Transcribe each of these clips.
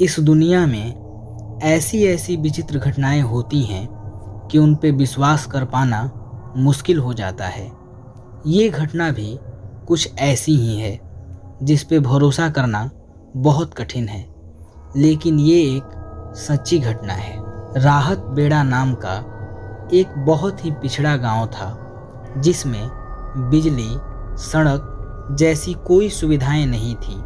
इस दुनिया में ऐसी ऐसी विचित्र घटनाएं होती हैं कि उन पे विश्वास कर पाना मुश्किल हो जाता है। ये घटना भी कुछ ऐसी ही है जिस पे भरोसा करना बहुत कठिन है, लेकिन ये एक सच्ची घटना है। राहत बेड़ा नाम का एक बहुत ही पिछड़ा गांव था, जिसमें बिजली, सड़क जैसी कोई सुविधाएं नहीं थी।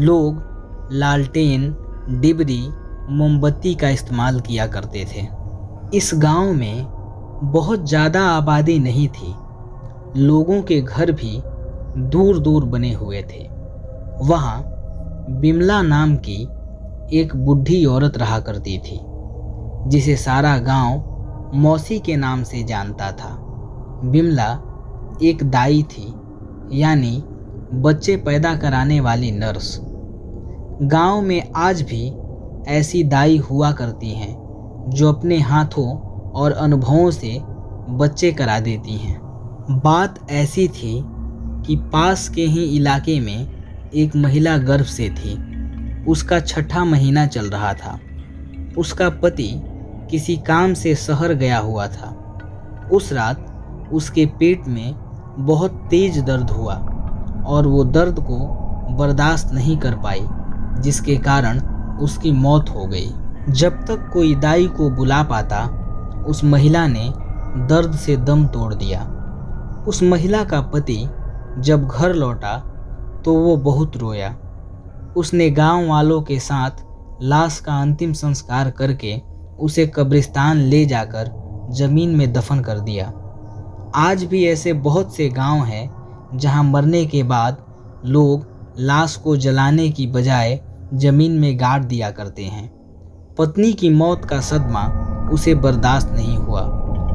लोग लालटेन, डिबरी, मोमबत्ती का इस्तेमाल किया करते थे। इस गांव में बहुत ज़्यादा आबादी नहीं थी। लोगों के घर भी दूर दूर बने हुए थे। वहाँ बिमला नाम की एक बुढ़ी औरत रहा करती थी, जिसे सारा गांव मौसी के नाम से जानता था। बिमला एक दाई थी, यानी बच्चे पैदा कराने वाली नर्स। गांव में आज भी ऐसी दाई हुआ करती हैं जो अपने हाथों और अनुभवों से बच्चे करा देती हैं। बात ऐसी थी कि पास के ही इलाके में एक महिला गर्भ से थी। उसका 6ठा महीना चल रहा था। उसका पति किसी काम से शहर गया हुआ था। उस रात उसके पेट में बहुत तेज दर्द हुआ और वो दर्द को बर्दाश्त नहीं कर पाई, जिसके कारण उसकी मौत हो गई। जब तक कोई दाई को बुला पाता, उस महिला ने दर्द से दम तोड़ दिया। उस महिला का पति जब घर लौटा तो वो बहुत रोया। उसने गांव वालों के साथ लाश का अंतिम संस्कार करके उसे कब्रिस्तान ले जाकर जमीन में दफन कर दिया। आज भी ऐसे बहुत से गांव हैं जहां मरने के बाद लोग लाश को जलाने की बजाय जमीन में गाड़ दिया करते हैं। पत्नी की मौत का सदमा उसे बर्दाश्त नहीं हुआ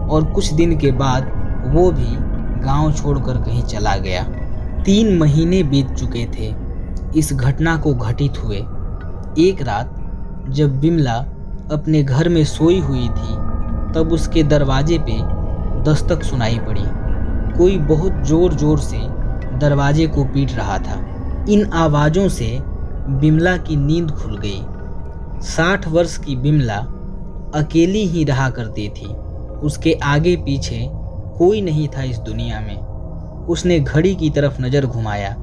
और कुछ दिन के बाद वो भी गांव छोड़कर कहीं चला गया। 3 महीने बीत चुके थे इस घटना को घटित हुए। एक रात जब बिमला अपने घर में सोई हुई थी, तब उसके दरवाजे पे दस्तक सुनाई पड़ी। कोई बहुत जोर जोर से दरवाजे को पीट रहा था। इन आवाज़ों से बिमला की नींद खुल गई। 60 वर्ष की बिमला अकेली ही रहा करती थी। उसके आगे पीछे कोई नहीं था इस दुनिया में। उसने घड़ी की तरफ नज़र घुमाया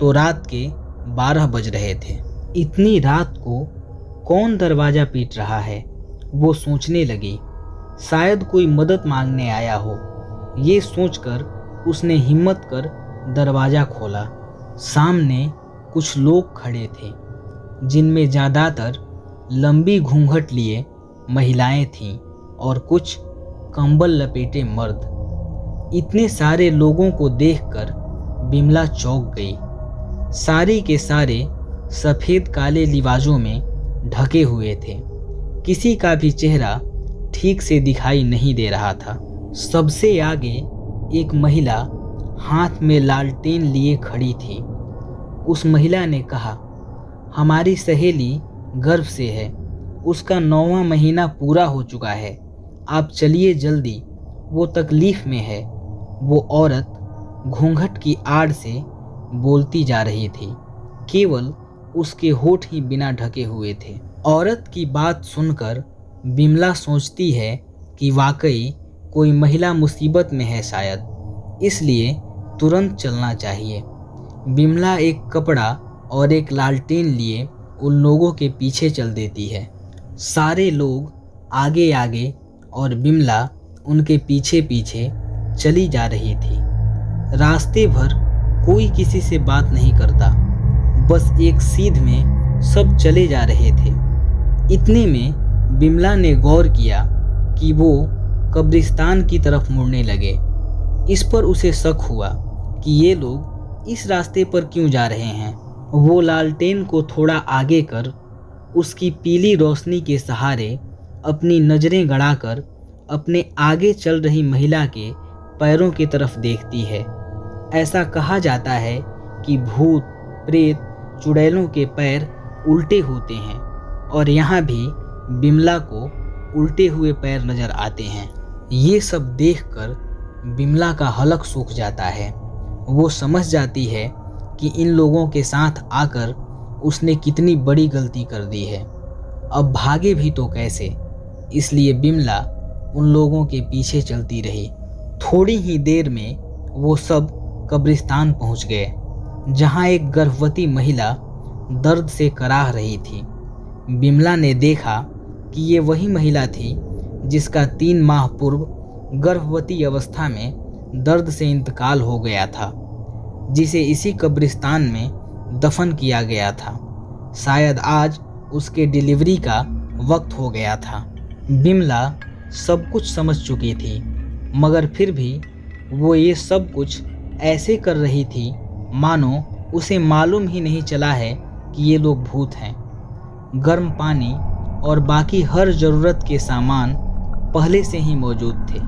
तो रात के 12 बज रहे थे। इतनी रात को कौन दरवाज़ा पीट रहा है, वो सोचने लगी। शायद कोई मदद मांगने आया हो। ये सोचकर उसने हिम्मत कर दरवाज़ा खोला। सामने कुछ लोग खड़े थे, जिनमें ज़्यादातर लंबी घूंघट लिए महिलाएं थीं और कुछ कंबल लपेटे मर्द। इतने सारे लोगों को देखकर बिमला चौंक गई। सारे के सारे सफ़ेद काले लिबासों में ढके हुए थे। किसी का भी चेहरा ठीक से दिखाई नहीं दे रहा था। सबसे आगे एक महिला हाथ में लालटेन लिए खड़ी थी। उस महिला ने कहा, हमारी सहेली गर्भ से है, उसका 9वां महीना पूरा हो चुका है, आप चलिए जल्दी, वो तकलीफ़ में है। वो औरत घूंघट की आड़ से बोलती जा रही थी। केवल उसके होठ ही बिना ढके हुए थे। औरत की बात सुनकर बिमला सोचती है कि वाकई कोई महिला मुसीबत में है शायद, इसलिए तुरंत चलना चाहिए। बिमला एक कपड़ा और एक लालटेन लिए उन लोगों के पीछे चल देती है। सारे लोग आगे आगे और बिमला उनके पीछे पीछे चली जा रही थी। रास्ते भर कोई किसी से बात नहीं करता, बस एक सीध में सब चले जा रहे थे। इतने में बिमला ने गौर किया कि वो कब्रिस्तान की तरफ मुड़ने लगे। इस पर उसे शक हुआ कि ये लोग इस रास्ते पर क्यों जा रहे हैं। वो लालटेन को थोड़ा आगे कर उसकी पीली रोशनी के सहारे अपनी नज़रें गड़ाकर अपने आगे चल रही महिला के पैरों की तरफ देखती है। ऐसा कहा जाता है कि भूत, प्रेत, चुड़ैलों के पैर उल्टे होते हैं और यहाँ भी बिमला को उल्टे हुए पैर नज़र आते हैं। ये सब देखकर बिमला का हलक सूख जाता है। वो समझ जाती है कि इन लोगों के साथ आकर उसने कितनी बड़ी गलती कर दी है, अब भागे भी तो कैसे। इसलिए बिमला उन लोगों के पीछे चलती रही। थोड़ी ही देर में वो सब कब्रिस्तान पहुंच गए, जहां एक गर्भवती महिला दर्द से कराह रही थी। बिमला ने देखा कि ये वही महिला थी जिसका 3 माह पूर्व गर्भवती अवस्था में दर्द से इंतकाल हो गया था, जिसे इसी कब्रिस्तान में दफन किया गया था। शायद आज उसके डिलीवरी का वक्त हो गया था। बिमला सब कुछ समझ चुकी थी, मगर फिर भी वो ये सब कुछ ऐसे कर रही थी मानो उसे मालूम ही नहीं चला है कि ये लोग भूत हैं। गर्म पानी और बाकी हर ज़रूरत के सामान पहले से ही मौजूद थे।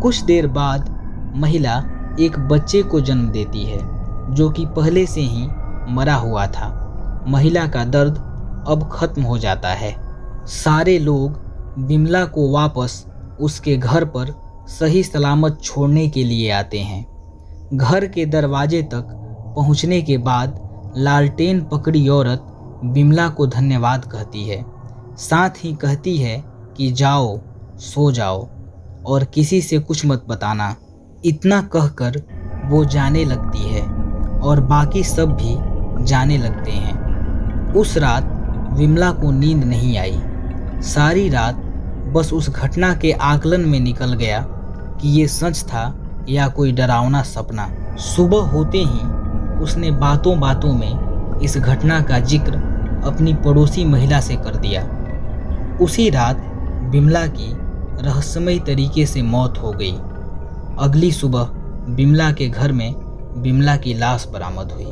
कुछ देर बाद महिला एक बच्चे को जन्म देती है, जो कि पहले से ही मरा हुआ था। महिला का दर्द अब खत्म हो जाता है। सारे लोग बिमला को वापस उसके घर पर सही सलामत छोड़ने के लिए आते हैं। घर के दरवाजे तक पहुंचने के बाद लालटेन पकड़ी औरत बिमला को धन्यवाद कहती है, साथ ही कहती है कि जाओ, सो जाओ और किसी से कुछ मत बताना। इतना कहकर वो जाने लगती है और बाकी सब भी जाने लगते हैं। उस रात बिमला को नींद नहीं आई। सारी रात बस उस घटना के आकलन में निकल गया कि ये सच था या कोई डरावना सपना। सुबह होते ही उसने बातों बातों में इस घटना का जिक्र अपनी पड़ोसी महिला से कर दिया। उसी रात बिमला की रहस्यमयी तरीके से मौत हो गई। अगली सुबह बिमला के घर में बिमला की लाश बरामद हुई।